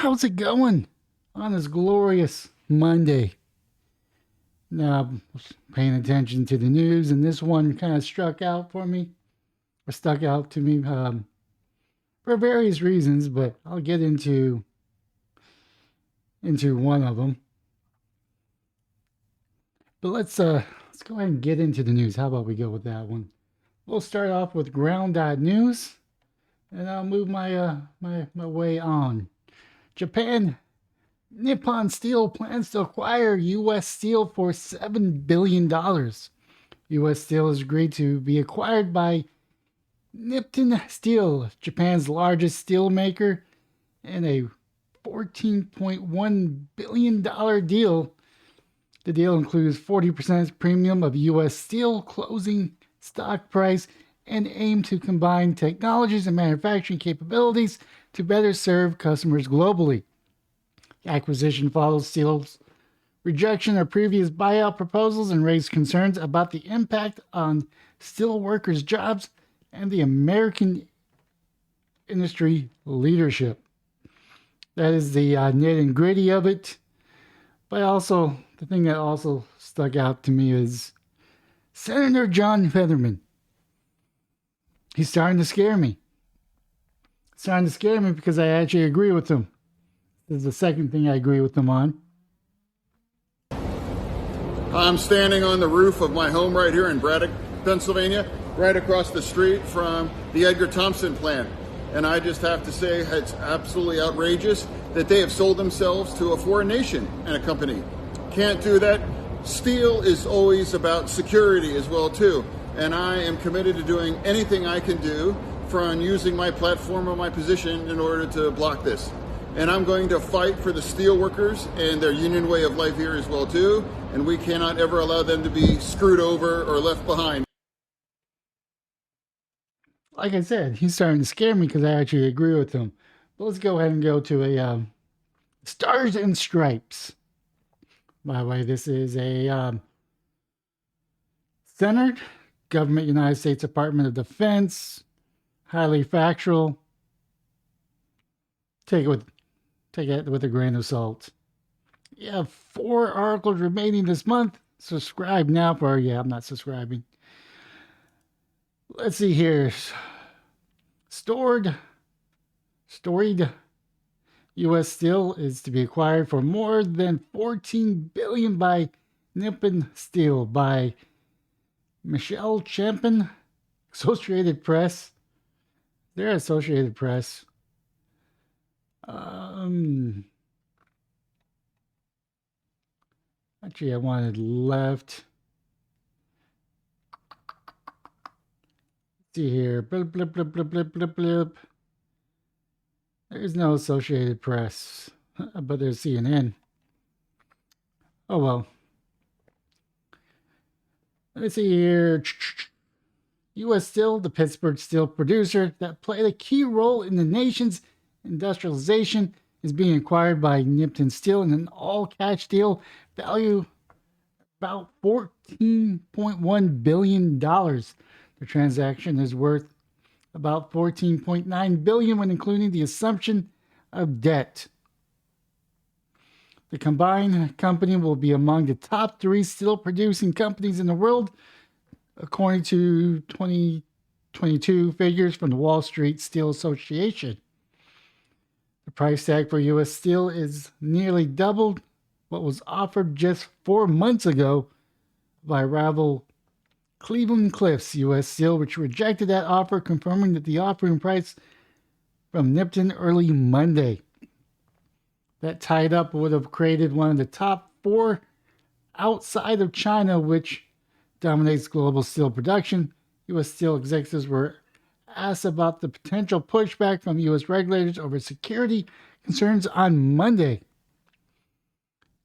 How's it going on this glorious Monday? Now, I was paying attention to the news, and this one kind of struck out for me, or stuck out to me for various reasons, but I'll get into one of them. But let's go ahead and get into the news. How about we go with that one? We'll start off with ground.news, and I'll move my way on. Japan Nippon Steel plans to acquire U.S. Steel for $7 billion. U.S. Steel has agreed to be acquired by Nippon Steel, Japan's largest steel maker, in a $14.1 billion deal. The deal includes 40% premium of U.S. Steel closing stock price and aim to combine technologies and manufacturing capabilities to better serve customers globally. The acquisition follows Steel's rejection of previous buyout proposals and raised concerns about the impact on steel workers' jobs and the American industry leadership. That is the nitty and gritty of it. But also, the thing that also stuck out to me is Senator John Fetterman. He's starting to scare me. Starting to scare me because I actually agree with him. This is the second thing I agree with him on. I'm standing on the roof of my home right here in Braddock, Pennsylvania, right across the street from the Edgar Thompson plant. And I just have to say it's absolutely outrageous that they have sold themselves to a foreign nation and a company. Can't do that. Steel is always about security as well too. And I am committed to doing anything I can do from using my platform or my position in order to block this. And I'm going to fight for the steel workers and their union way of life here as well too. And we cannot ever allow them to be screwed over or left behind. Like I said, he's starting to scare me because I actually agree with him. But let's go ahead and go to a Stars and Stripes. By the way, this is a centered government, United States Department of Defense, highly factual. Take it with a grain of salt. You have 4 articles remaining this month. Subscribe now for, I'm not subscribing. Let's see here. Storied U.S. Steel is to be acquired for more than $14 billion by Nippon Steel by Michelle Champion, Associated Press. They're Associated Press. Actually, I wanted left. Let's see here. Blip, blip, blip, blip, blip, blip, blip. There's no Associated Press, but there's CNN. Oh well. Let's see here. U.S. Steel, the Pittsburgh steel producer that played a key role in the nation's industrialization, is being acquired by Nippon Steel in an all-cash deal value about $14.1 billion. The transaction is worth about $14.9 billion when including the assumption of debt. The combined company will be among the top 3 steel-producing companies in the world, according to 2022 figures from the Wall Street Steel Association. The price tag for U.S. Steel is nearly doubled what was offered just 4 months ago by rival Cleveland Cliffs U.S. Steel, which rejected that offer, confirming that the offering price from Nippon early Monday. That tied up would have created one of the top 4 outside of China, which dominates global steel production. U.S. Steel executives were asked about the potential pushback from U.S. regulators over security concerns on Monday.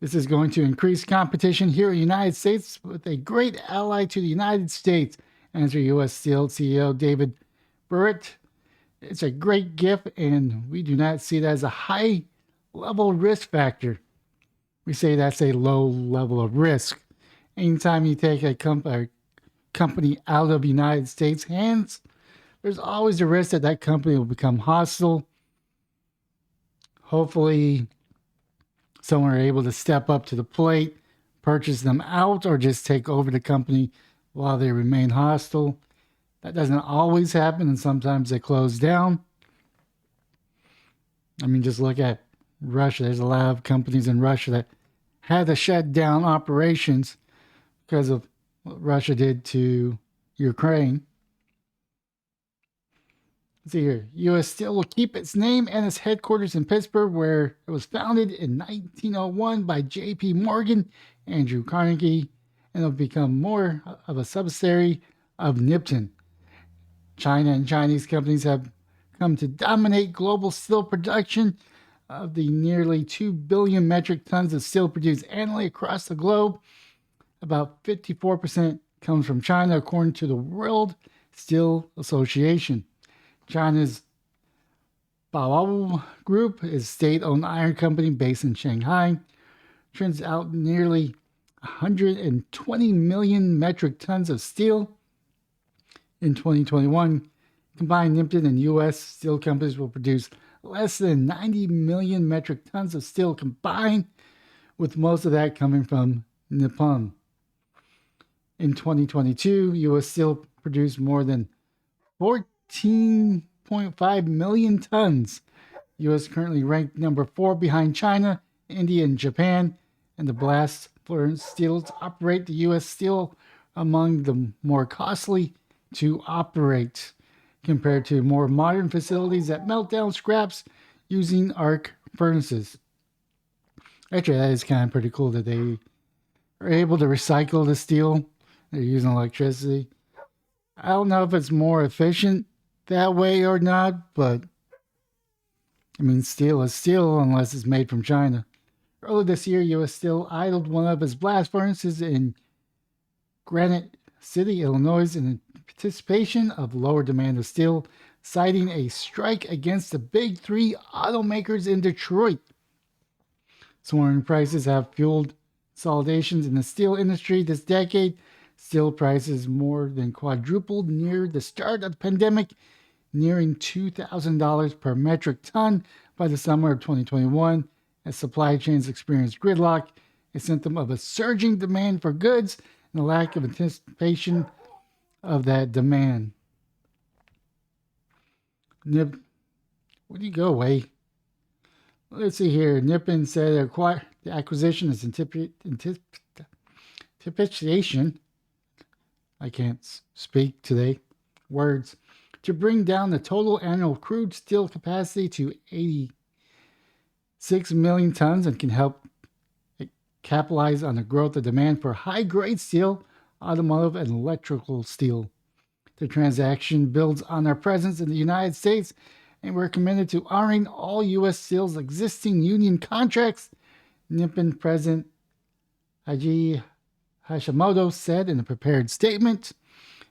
This is going to increase competition here in the United States with a great ally to the United States, answered U.S. Steel CEO David Burritt. It's a great gift, and we do not see that as a high-level risk factor. We say that's a low level of risk. Anytime you take a company out of the United States' hands, there's always a risk that that company will become hostile Hopefully, someone are able to step up to the plate, purchase them out, or just take over the company while they remain hostile. That doesn't always happen, and sometimes they close down. I mean, just look at Russia. There's a lot of companies in Russia that had to shut down operations because of what Russia did to Ukraine. Let's see here. U.S. Steel will keep its name and its headquarters in Pittsburgh, where it was founded in 1901 by J.P. Morgan, Andrew Carnegie, and it'll become more of a subsidiary of Nippon. China and Chinese companies have come to dominate global steel production. Of the nearly 2 billion metric tons of steel produced annually across the globe, about 54% comes from China, according to the World Steel Association. China's Baowu Group is a state-owned iron company based in Shanghai. Turns out nearly 120 million metric tons of steel in 2021. Combined, Nippon and U.S. steel companies will produce less than 90 million metric tons of steel combined, with most of that coming from Nippon. In 2022, U.S. Steel produced more than 14.5 million tons. U.S. currently ranked number 4 behind China, India, and Japan, and the blast furnace steels operate the U.S. Steel among the more costly to operate, compared to more modern facilities that melt down scraps using arc furnaces. Actually, that is kind of pretty cool that they are able to recycle the steel. They're using electricity. I don't know if it's more efficient that way or not, but I mean, steel is steel unless it's made from China. Earlier this year, U.S. Steel idled one of its blast furnaces in Granite City, Illinois, in anticipation of lower demand of steel, citing a strike against the big 3 automakers in Detroit. Soaring prices have fueled consolidations in the steel industry this decade. Steel prices more than quadrupled near the start of the pandemic, nearing $2,000 per metric ton by the summer of 2021, as supply chains experienced gridlock, a symptom of a surging demand for goods and a lack of anticipation of that demand. Where do you go, Wei? Let's see here. Nippon said the acquisition is anticipation. I can't speak today. Words. To bring down the total annual crude steel capacity to 86 million tons and can help capitalize on the growth of demand for high-grade steel, automotive, and electrical steel. The transaction builds on our presence in the United States, and we're committed to honoring all U.S. Steel's existing union contracts, Nippon President Haji Hashimoto said in a prepared statement.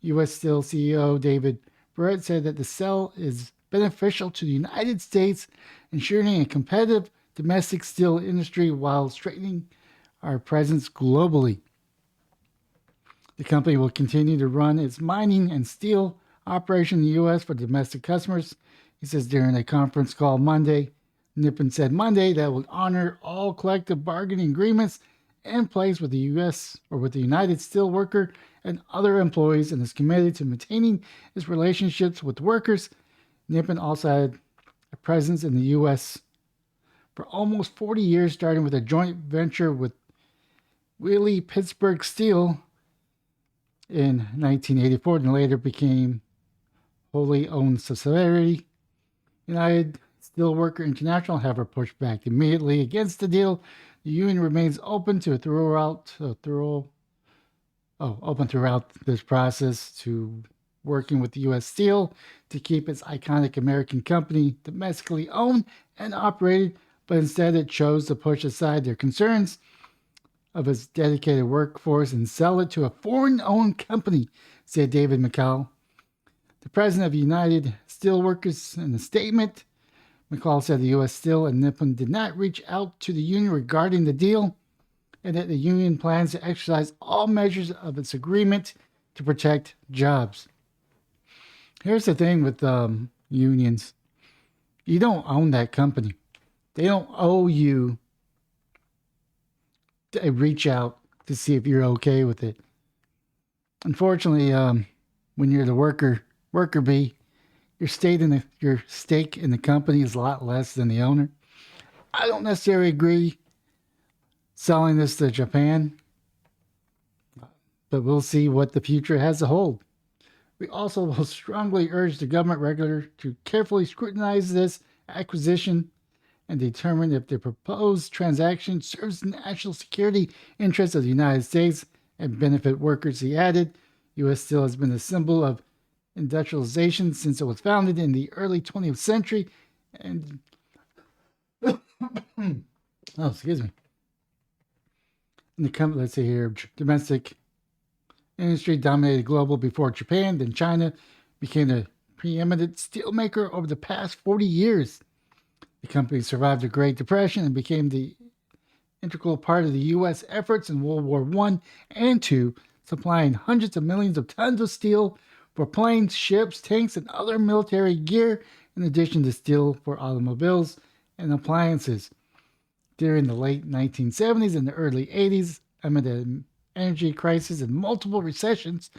U.S. Steel CEO David Barrett said that the sale is beneficial to the United States, ensuring a competitive domestic steel industry while strengthening our presence globally. The company will continue to run its mining and steel operation in the U.S. for domestic customers. He says during a conference call Monday, Nippon said Monday that will honor all collective bargaining agreements in place with the U.S. or with the United Steelworker and other employees, and is committed to maintaining its relationships with workers. Nippon also had a presence in the U.S. for almost 40 years, starting with a joint venture with Willie Pittsburgh Steel in 1984, and later became wholly owned subsidiary. United Steelworker International, however, pushed back immediately against the deal. The union remains open throughout this process to working with the U.S. Steel to keep its iconic American company domestically owned and operated, but instead it chose to push aside their concerns of its dedicated workforce and sell it to a foreign-owned company, said David McCall, the president of United Steelworkers. In a statement, McCall said the U.S. Steel and Nippon did not reach out to the union regarding the deal, and that the union plans to exercise all measures of its agreement to protect jobs. Here's the thing with unions. You don't own that company. They don't owe you to reach out to see if you're okay with it. Unfortunately, when you're the worker bee, your stake in the company is a lot less than the owner. I don't necessarily agree selling this to Japan, but we'll see what the future has to hold. We also will strongly urge the government regulator to carefully scrutinize this acquisition and determine if the proposed transaction serves the national security interests of the United States and benefit workers. He added, U.S. Steel has been a symbol of industrialization since it was founded in the early 20th century. And, oh, excuse me. In the company, let's see here, domestic industry dominated global before Japan, then China became the preeminent steelmaker over the past 40 years. The company survived the Great Depression and became the integral part of the U.S. efforts in World War I and II, supplying hundreds of millions of tons of steel for planes, ships, tanks, and other military gear, in addition to steel for automobiles and appliances. During the late 1970s and the early 80s, amid an energy crisis and multiple recessions,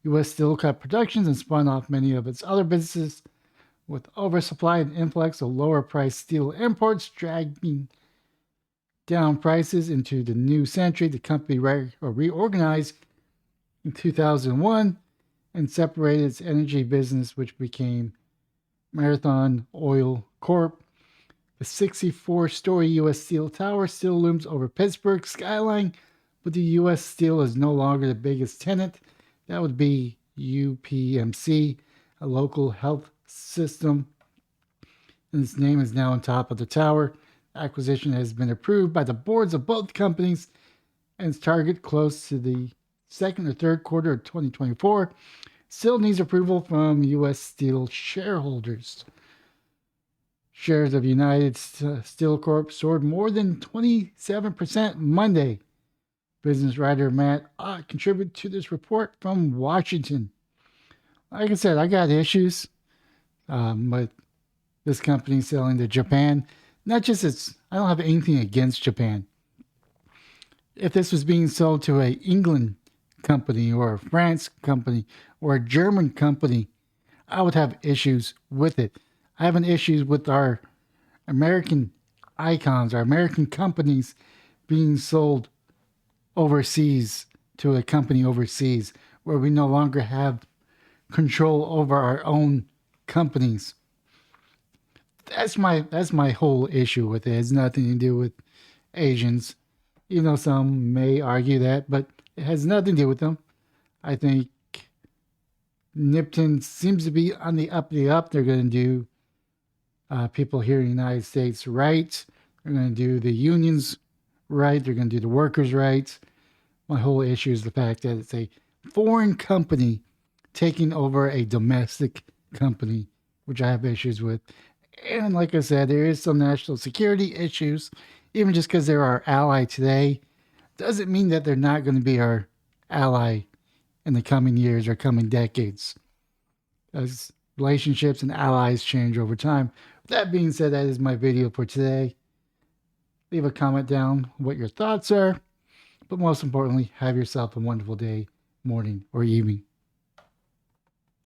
U.S. Steel cut productions and spun off many of its other businesses, with oversupply and influx of lower-priced steel imports dragging down prices into the new century. The company reorganized in 2001 and separated its energy business, which became Marathon Oil Corp. The 64-story U.S. Steel Tower still looms over Pittsburgh's skyline, but the U.S. Steel is no longer the biggest tenant. That would be UPMC, a local health system, and its name is now on top of the tower. Acquisition has been approved by the boards of both companies and is targeted close to the second or third quarter of 2024. Still needs approval from U.S. Steel shareholders. Shares of United Steel Corp soared more than 27% Monday. Business writer Matt Ott contributed to this report from Washington. Like I said, I got issues with this company selling to Japan. Not just I don't have anything against Japan. If this was being sold to a England company or a France company or a German company, I would have issues with it. I have an issue with our American icons, our American companies being sold overseas to a company overseas where we no longer have control over our own companies. That's my whole issue with it. It has nothing to do with Asians. Even though some may argue that, but it has nothing to do with them. I think Nippon seems to be on the up. They're going to do people here in the United States right. They're going to do the unions right. They're going to do the workers right. My whole issue is the fact that it's a foreign company taking over a domestic company, which I have issues with. And like I said, there is some national security issues. Even just because they're our ally today doesn't mean that they're not going to be our ally in the coming years or coming decades, as relationships and allies change over time. With that being said, that is my video for today. Leave a comment down what your thoughts are, but most importantly, have yourself a wonderful day, morning, or evening.